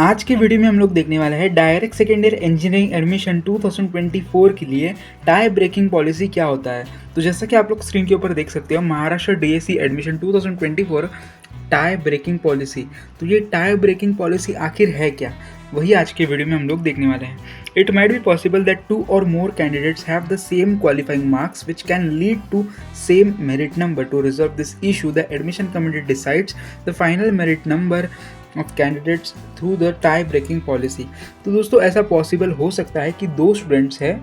आज के वीडियो में हम लोग देखने वाले हैं direct second year engineering admission 2024 के लिए टाई ब्रेकिंग पॉलिसी क्या होता है। तो जैसा कि आप लोग स्क्रीन के ऊपर देख सकते हो, Maharashtra DSC admission 2024 tie breaking policy. तो ये टाई ब्रेकिंग पॉलिसी आखिर है क्या, वही आज के वीडियो में हम लोग देखने वाले हैं। It might be possible that 2 or more candidates have the same qualifying marks which can lead to same merit number. To resolve this issue, the admission committee decides the final merit number of candidates through the tie breaking policy. तो दोस्तों ऐसा possible हो सकता है कि दो students हैं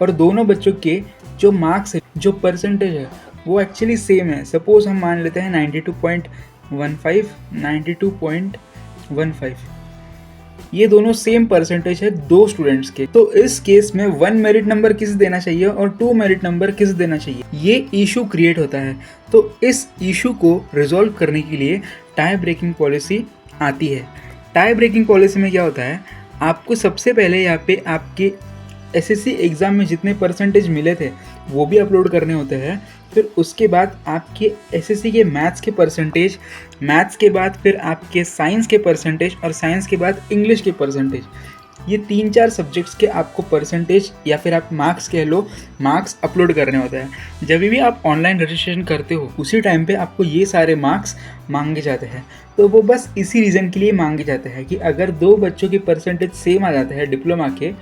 और दोनों बच्चों के जो मार्क्स है, जो परसेंटेज है, वो एक्चुअली सेम है। सपोज हम मान लेते हैं 92.15, 92.15, ये दोनों सेम परसेंटेज है दो स्टूडेंट्स के। तो इस केस में 1 मेरिट नंबर किसे देना चाहिए और 2 मेरिट नंबर किसे देना चाहिए, ये इशू क्रिएट होता है। तो इस इशू को रिजॉल्व करने के लिए टाई ब्रेकिंग पॉलिसी आती है। टाई ब्रेकिंग पॉलिसी में क्या होता है, आपको सबसे पहले यहाँ पे आपके एसएससी एग्ज़ाम में जितने परसेंटेज मिले थे वो भी अपलोड करने होते हैं। फिर उसके बाद आपके एसएससी के मैथ्स के परसेंटेज, मैथ्स के बाद फिर आपके साइंस के परसेंटेज और साइंस के बाद इंग्लिश के परसेंटेज, ये 3-4 सब्जेक्ट्स के आपको परसेंटेज या फिर आप मार्क्स कह लो, मार्क्स अपलोड करने होते हैं। जब भी आप ऑनलाइन रजिस्ट्रेशन करते हो उसी टाइम पे आपको ये सारे मार्क्स मांगे जाते हैं। तो वो बस इसी रीज़न के लिए मांगे जाते हैं कि अगर दो बच्चों के परसेंटेज सेम आ जाते हैं डिप्लोमा के,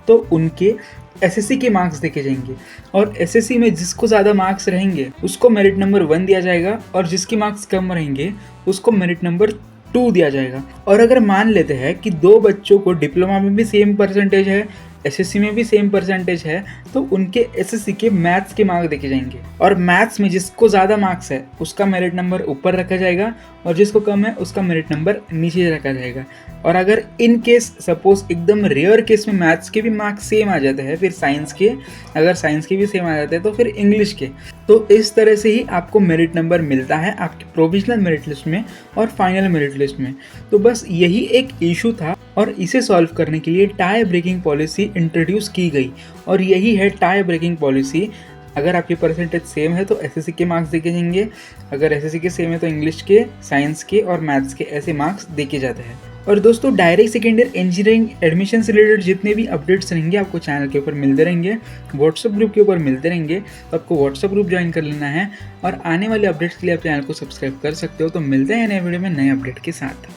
तो उनके एसएससी के मार्क्स देखे जाएंगे और एसएससी में जिसको ज़्यादा मार्क्स रहेंगे उसको मेरिट नंबर 1 दिया जाएगा और जिसके मार्क्स कम रहेंगे उसको मेरिट नंबर 2 दिया जाएगा। और अगर मान लेते हैं कि दो बच्चों को डिप्लोमा में भी सेम परसेंटेज है, एसएससी में भी सेम परसेंटेज है, तो उनके एसएससी के मैथ्स के मार्क्स देखे जाएंगे और मैथ्स में जिसको ज़्यादा मार्क्स है उसका मेरिट नंबर ऊपर रखा जाएगा और जिसको कम है उसका मेरिट नंबर नीचे रखा जाएगा। और अगर इन केस सपोज एकदम रेयर केस में मैथ्स के भी मार्क्स सेम आ जाते हैं, फिर साइंस के, अगर साइंस के भी सेम आ जाते हैं तो फिर इंग्लिश के, तो इस तरह से ही आपको मेरिट नंबर मिलता है आपकी प्रोविजनल मेरिट लिस्ट में और फाइनल मेरिट लिस्ट में। तो बस यही एक इशू था और इसे सॉल्व करने के लिए टाई ब्रेकिंग पॉलिसी इंट्रोड्यूस की गई और यही है टाई ब्रेकिंग पॉलिसी। अगर आपके परसेंटेज सेम है तो एसएससी के मार्क्स देखे जाएंगे, अगर एसएससी के सेम है तो इंग्लिश के, साइंस के और मैथ्स के ऐसे मार्क्स देखे जाते हैं। और दोस्तों direct second year engineering admission से रिलेटेड जितने भी अपडेट्स रहेंगे आपको चैनल के ऊपर मिलते रहेंगे, व्हाट्सएप ग्रुप के ऊपर मिलते रहेंगे। तो आपको व्हाट्सएप ग्रुप ज्वाइन कर लेना है और आने वाले अपडेट्स के लिए आप चैनल को सब्सक्राइब कर सकते हो। तो मिलते हैं नए वीडियो में नए अपडेट के साथ।